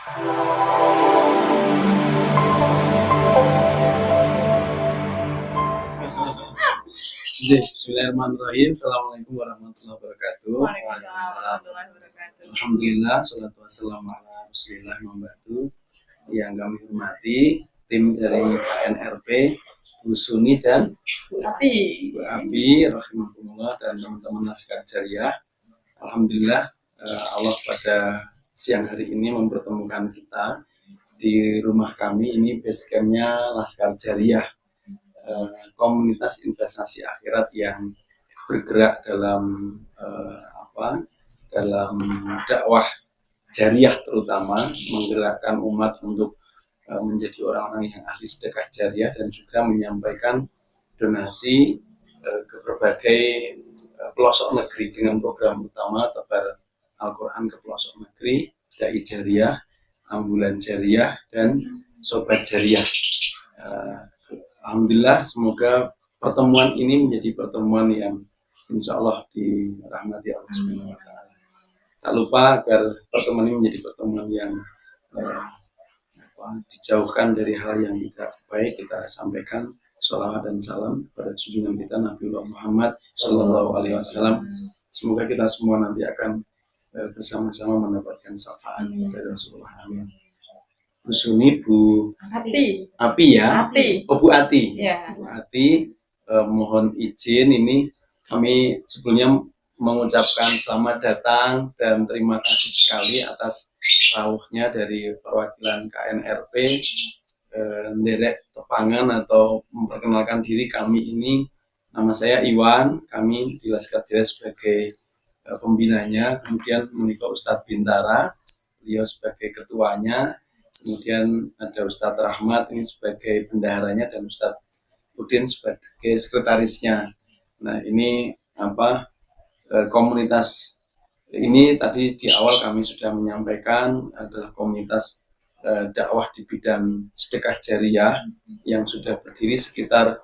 Bismillahirrahmanirrahim. Assalamualaikum warahmatullahi wabarakatuh. Waalaikumsalam warahmatullahi wabarakatuh. Alhamdulillah, salatu wassalamu ala Rasulillah membantu. Yang kami hormati tim dari KNRP, Bu Suni dan Bu Abi, rahimahullah, dan teman-teman Laskar Jariah. Alhamdulillah, Allah pada siang hari ini mempertemukan kita di rumah kami. Ini base camp-nya Laskar Jariah, komunitas investasi akhirat yang bergerak dalam dalam dakwah jariah, terutama menggerakkan umat untuk menjadi orang-orang yang ahli sedekah jariah dan juga menyampaikan donasi ke berbagai pelosok negeri dengan program utama tebar Al-Quran ke pelosok negeri, dai jariah, ambulan jariah, dan sobat jariah. Alhamdulillah, semoga pertemuan ini menjadi pertemuan yang insya Allah dirahmati Allah Subhanahu wa Ta'ala. Tak lupa agar pertemuan ini menjadi pertemuan yang dijauhkan dari hal yang tidak baik. Kita sampaikan sholawat dan salam pada junjungan kita Nabiullah Muhammad Sallallahu Alaihi Wasallam. Semoga kita semua nanti akan bersama-sama mendapatkan syafaat dari Rasulullah. Amin. Bu Suni, Bu Api ya? Oh, Bu Ati. Ya. Bu Ati, mohon izin ini kami sebelumnya mengucapkan selamat datang dan terima kasih sekali atas rawuhnya dari perwakilan KNRP Nderek Tepangan atau memperkenalkan diri. Kami ini, nama saya Iwan, kami di Laskar Jariah sebagai pembinanya, kemudian menikah Ustadz Bintara, beliau sebagai ketuanya, kemudian ada Ustadz Rahmat ini sebagai bendaharanya dan Ustadz Udin sebagai sekretarisnya. Nah, ini komunitas ini tadi di awal kami sudah menyampaikan adalah komunitas dakwah di bidang sedekah jariah yang sudah berdiri sekitar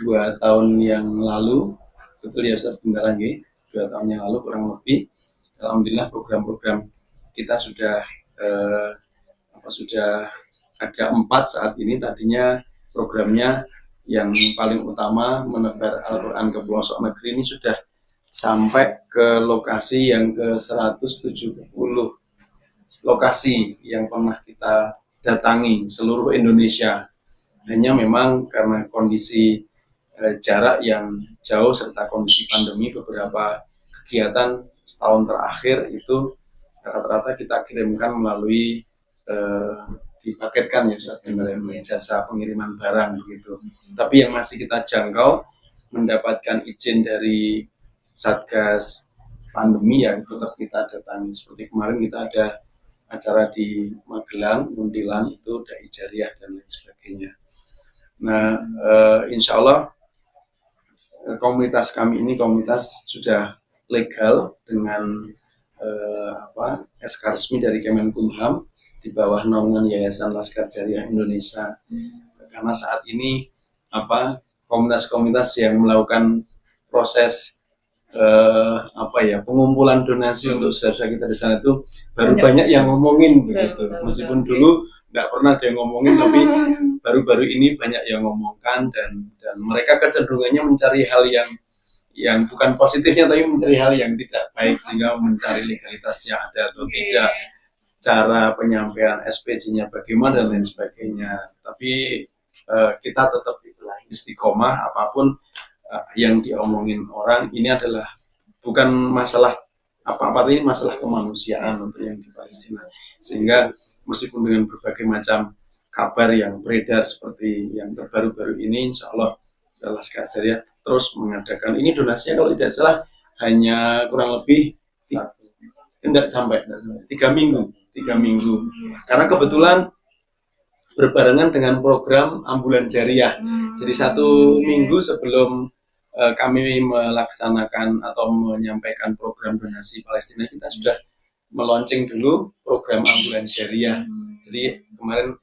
2 tahun yang lalu. Betul ya Ustadz Bintara, 2 tahun yang lalu kurang lebih. Alhamdulillah program-program kita sudah ada 4 saat ini. Tadinya programnya yang paling utama menebar Al-Quran ke pelosok negeri ini sudah sampai ke lokasi yang ke 170 lokasi yang pernah kita datangi seluruh Indonesia. Hanya memang karena kondisi jarak yang jauh serta kondisi pandemi, beberapa kegiatan setahun terakhir itu rata-rata kita kirimkan melalui dipaketkan ya Ustaz, jasa pengiriman barang begitu. Tapi yang masih kita jangkau mendapatkan izin dari Satgas pandemi ya tetap kita datangi. Seperti kemarin kita ada acara di Magelang, Muntilan, itu dai jariah dan lain sebagainya. Nah, insya Allah komunitas kami ini komunitas sudah legal dengan SK resmi dari Kemenkumham di bawah naungan Yayasan Laskar Jariah Indonesia. Karena saat ini komunitas-komunitas yang melakukan proses pengumpulan donasi untuk saudara kita di sana itu baru banyak yang ngomongin begitu. Meskipun dulu nggak pernah ada yang ngomongin, tapi baru-baru ini banyak yang ngomongkan dan mereka kecenderungannya mencari hal yang bukan positifnya, tapi mencari hal yang tidak baik, sehingga mencari legalitasnya ada atau tidak, cara penyampaian SPJ-nya bagaimana dan lain sebagainya. Tapi kita tetap istiqomah, apapun yang diomongin orang ini adalah bukan masalah apa-apa, ini masalah kemanusiaan untuk yang di Palestina. Sehingga meskipun dengan berbagai macam kabar yang beredar seperti yang terbaru-baru ini, insya Allah Laskar Jariah terus mengadakan ini donasinya kalau tidak salah hanya kurang lebih tidak sampai 3 minggu. Karena kebetulan berbarengan dengan program ambulan jariah. Jadi 1 minggu sebelum kami melaksanakan atau menyampaikan program donasi Palestina, kita sudah meluncing dulu program ambulan jariah. Jadi kemarin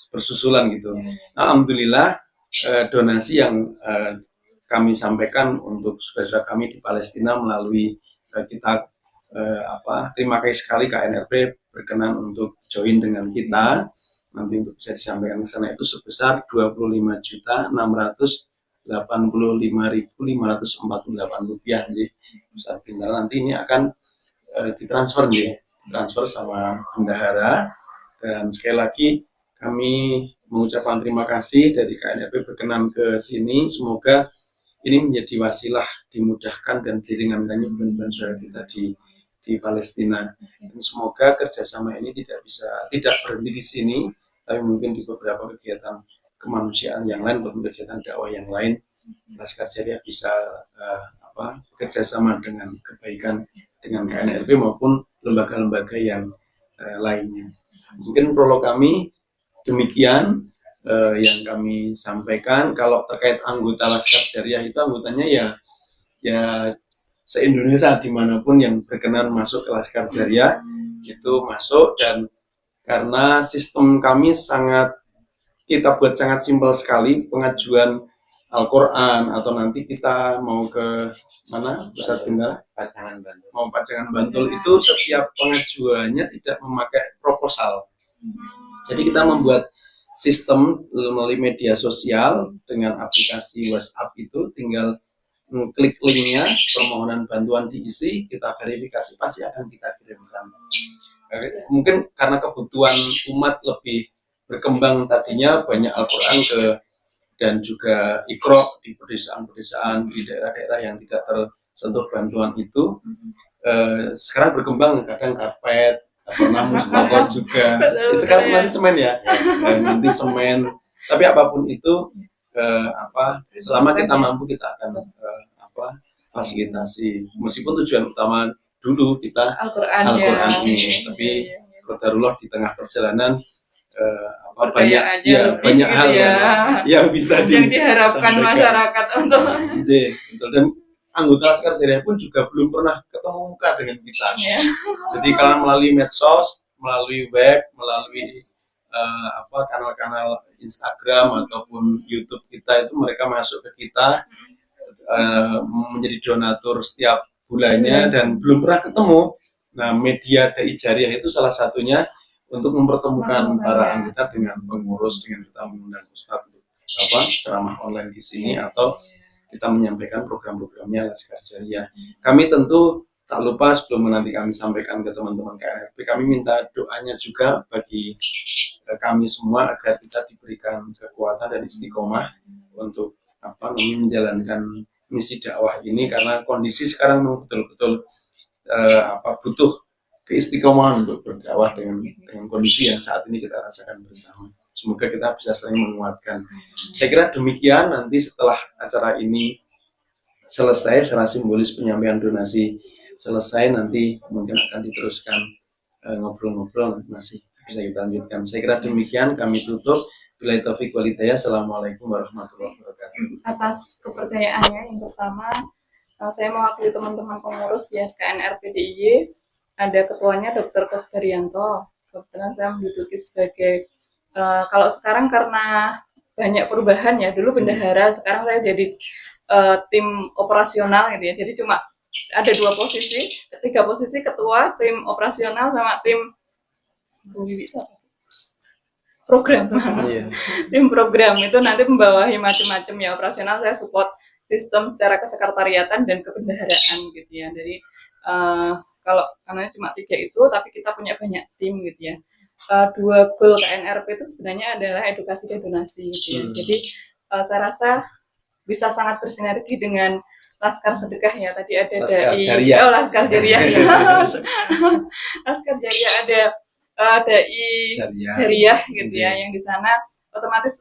bersusulan gitu. Nah, alhamdulillah donasi yang kami sampaikan untuk saudara kami di Palestina melalui kita terima kasih sekali KNRP berkenan untuk join dengan kita, nanti untuk bisa disampaikan ke sana itu sebesar 25.685.548 rupiah. Jadi Ustaz Bintang nanti ini akan ditransfer sama bendahara, dan sekali lagi kami mengucapkan terima kasih dari KNRP berkenan ke sini. Semoga ini menjadi wasilah dimudahkan dan diringankannya beban-beban saudara kita di Palestina. Dan semoga kerjasama ini tidak berhenti di sini, tapi mungkin di beberapa kegiatan kemanusiaan yang lain, maupun kegiatan dakwah yang lain, Laskar Jariah bisa bekerjasama dengan kebaikan dengan KNRP maupun lembaga-lembaga yang lainnya. Mungkin prolog kami demikian yang kami sampaikan. Kalau terkait anggota Laskar Jariah itu anggotanya ya se-Indonesia dimanapun yang berkenan masuk ke Laskar Jariah itu masuk, dan karena sistem kami kita buat sangat simpel sekali, pengajuan Al-Quran atau nanti kita mau ke mana Ustaz Bintang? Mau pajangan Bantul itu setiap pengajuannya tidak memakai proposal. Jadi kita membuat sistem melalui media sosial dengan aplikasi WhatsApp, itu tinggal klik linknya, permohonan bantuan diisi, kita verifikasi, pasti akan kita kirimkan. Mungkin karena kebutuhan umat lebih berkembang, tadinya banyak Al-Quran dan juga Iqra di pedesaan-pedesaan di daerah-daerah yang tidak tersentuh bantuan itu, sekarang berkembang kadang karpet atau Mustafa juga. Sekarang nanti semen ya, nanti semen. Tapi apapun itu, selama kita mampu kita akan fasilitasi. Meskipun tujuan utama dulu kita Al-Quran ini, tapi qadarullah di tengah perjalanan banyak hal yang bisa diharapkan masyarakat untuk betul. Dan anggota Laskar Jariah pun juga belum pernah ketemu muka dengan kita. Jadi kalau melalui medsos, melalui web, melalui kanal-kanal Instagram ataupun YouTube kita, itu mereka masuk ke kita menjadi donatur setiap bulannya dan belum pernah ketemu. Nah, media Dai Jariah itu salah satunya untuk mempertemukan para anggota dengan pengurus, dengan kita mengundang Ustadz ceramah online di sini, atau kita menyampaikan program-programnya Laskar Jariah. Kami tentu tak lupa sebelum nanti kami sampaikan ke teman-teman KNRP, kami minta doanya juga bagi kami semua agar kita diberikan kekuatan dan istiqomah untuk menjalankan misi dakwah ini, karena kondisi sekarang betul-betul butuh keistiqomahan untuk berdakwah dengan kondisi yang saat ini kita rasakan bersama. Semoga kita bisa saling menguatkan. Saya kira demikian. Nanti setelah acara ini selesai, secara simbolis penyampaian donasi selesai, nanti mungkin akan diteruskan ngobrol-ngobrol, masih bisa kita lanjutkan. Saya kira demikian, kami tutup. Billahi taufiq wal hidayah. Assalamualaikum warahmatullahi wabarakatuh. Atas kepercayaannya, yang pertama saya mewakili teman-teman pengurus ya KNRP DIY. Ada ketuanya Dr. Kosdarianto. Kebetulan saya menduduki sebagai kalau sekarang karena banyak perubahan ya, dulu bendahara, sekarang saya jadi tim operasional gitu ya. Jadi cuma ada 3 posisi, ketua, tim operasional, sama tim program. Tim program itu nanti membawahi macam-macam ya, operasional saya support sistem secara kesekretariatan dan kebendaharaan gitu ya. Jadi kalau karena cuma 3 itu, tapi kita punya banyak tim gitu ya. 2 goal KNRP itu sebenarnya adalah edukasi dan donasi gitu ya. Jadi saya rasa bisa sangat bersinergi dengan Laskar Sedekah ya. Tadi ada Laskar Jariah ya. Laskar Jariah ada Dai Jariah gitu ya, yang di sana otomatis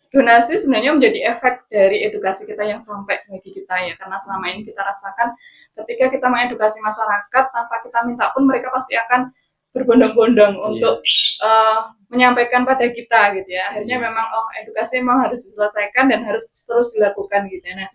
donasi sebenarnya menjadi efek dari edukasi kita yang sampai bagi kita ya, karena selama ini kita rasakan ketika kita mengedukasi masyarakat tanpa kita minta pun mereka pasti akan berbondong-bondong untuk menyampaikan pada kita gitu ya. Akhirnya memang edukasi memang harus diselesaikan dan harus terus dilakukan gitu ya. Nah,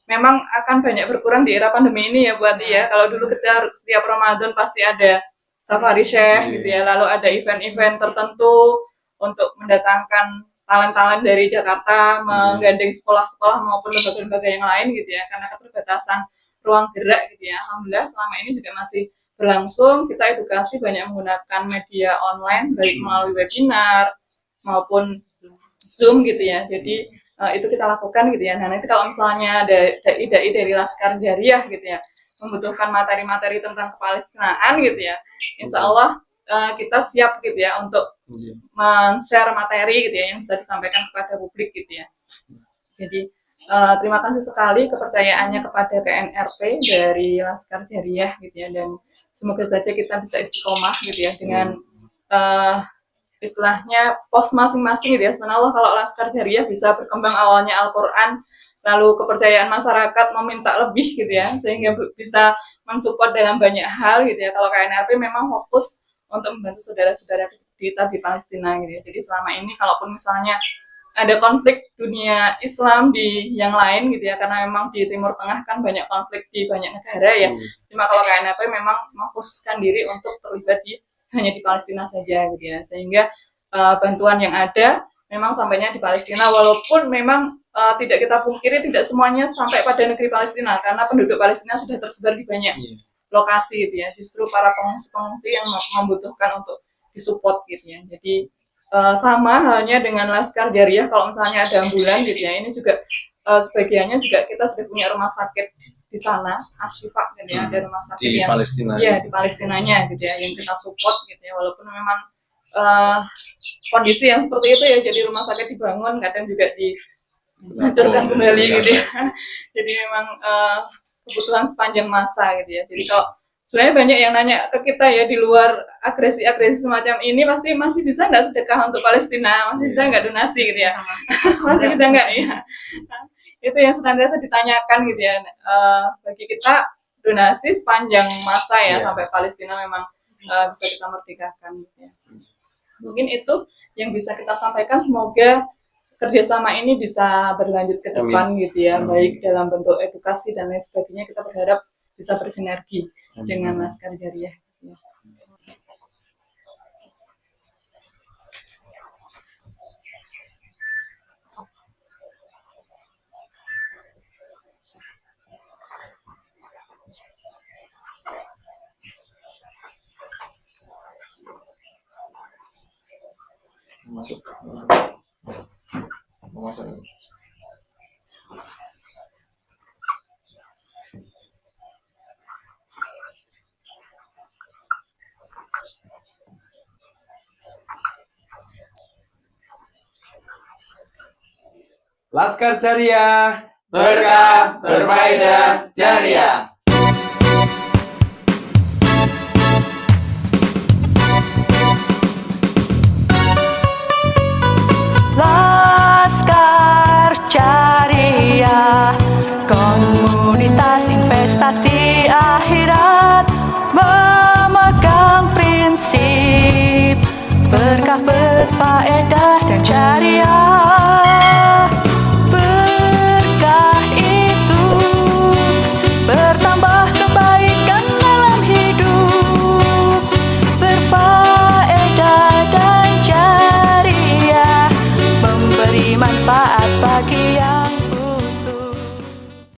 memang akan banyak berkurang di era pandemi ini ya buat ya. Kalau dulu kita setiap Ramadan pasti ada safari Syekh gitu ya, lalu ada event-event tertentu untuk mendatangkan talent-talent dari Jakarta, menggandeng sekolah-sekolah maupun lembaga-lembaga yang lain gitu ya, karena keterbatasan ruang gerak gitu ya. Alhamdulillah selama ini juga masih berlangsung, kita edukasi banyak menggunakan media online, baik melalui webinar maupun Zoom gitu ya. Jadi itu kita lakukan gitu ya. Nah, nanti kalau misalnya ada dai-dai dari Laskar Jariah gitu ya, membutuhkan materi-materi tentang kepalestinaan gitu ya, insya Allah kita siap gitu ya untuk men-share materi gitu ya yang bisa disampaikan kepada publik gitu ya. Jadi terima kasih sekali kepercayaannya kepada KNRP dari Laskar Jariah gitu ya, dan semoga saja kita bisa istiqomah gitu ya dengan istilahnya pos masing-masing gitu ya. Subhanallah, kalau Laskar Jariah bisa berkembang awalnya Al-Quran, lalu kepercayaan masyarakat meminta lebih gitu ya, sehingga bisa mensupport dalam banyak hal gitu ya. Kalau KNRP memang fokus untuk membantu saudara-saudara kita di Palestina gitu ya. Jadi selama ini kalaupun misalnya ada konflik dunia Islam di yang lain gitu ya, karena memang di Timur Tengah kan banyak konflik di banyak negara ya. Cuma kalau KNRP memang mengkhususkan diri untuk terlibat hanya di Palestina saja gitu ya, sehingga bantuan yang ada memang sampainya di Palestina, walaupun memang tidak kita pungkiri tidak semuanya sampai pada negeri Palestina, karena penduduk Palestina sudah tersebar di banyak lokasi gitu ya. Justru para pengungsi-pengungsi yang membutuhkan untuk disupport gitu ya. Jadi sama halnya dengan Laskar Jariah, kalau misalnya ada ambulan gitu ya, ini juga sebagiannya juga kita sudah punya rumah sakit di sana, Ashifa gitu ya, ada rumah sakit di yang Palestina. Ya, di Palestinanya gitu ya, yang kita support gitu ya, walaupun memang kondisi yang seperti itu ya, jadi rumah sakit dibangun kadang juga dihancurkan kembali gitu ya. Jadi memang kebutuhan sepanjang masa gitu ya. Jadi kalau sebenarnya banyak yang nanya ke kita ya, di luar agresi-agresi semacam ini pasti masih bisa nggak sedekah untuk Palestina, masih bisa nggak donasi gitu ya, masih bisa nggak ya. Itu yang senantiasa ditanyakan gitu ya. Bagi kita donasi sepanjang masa ya, sampai Palestina memang bisa kita merdekakan gitu ya. Mungkin itu yang bisa kita sampaikan, semoga kerjasama ini bisa berlanjut ke depan gitu ya, baik dalam bentuk edukasi dan lain sebagainya. Kita berharap bisa bersinergi dengan Laskar Jariah. Masuk. Laskar Jariah, berkah berfaedah jariah.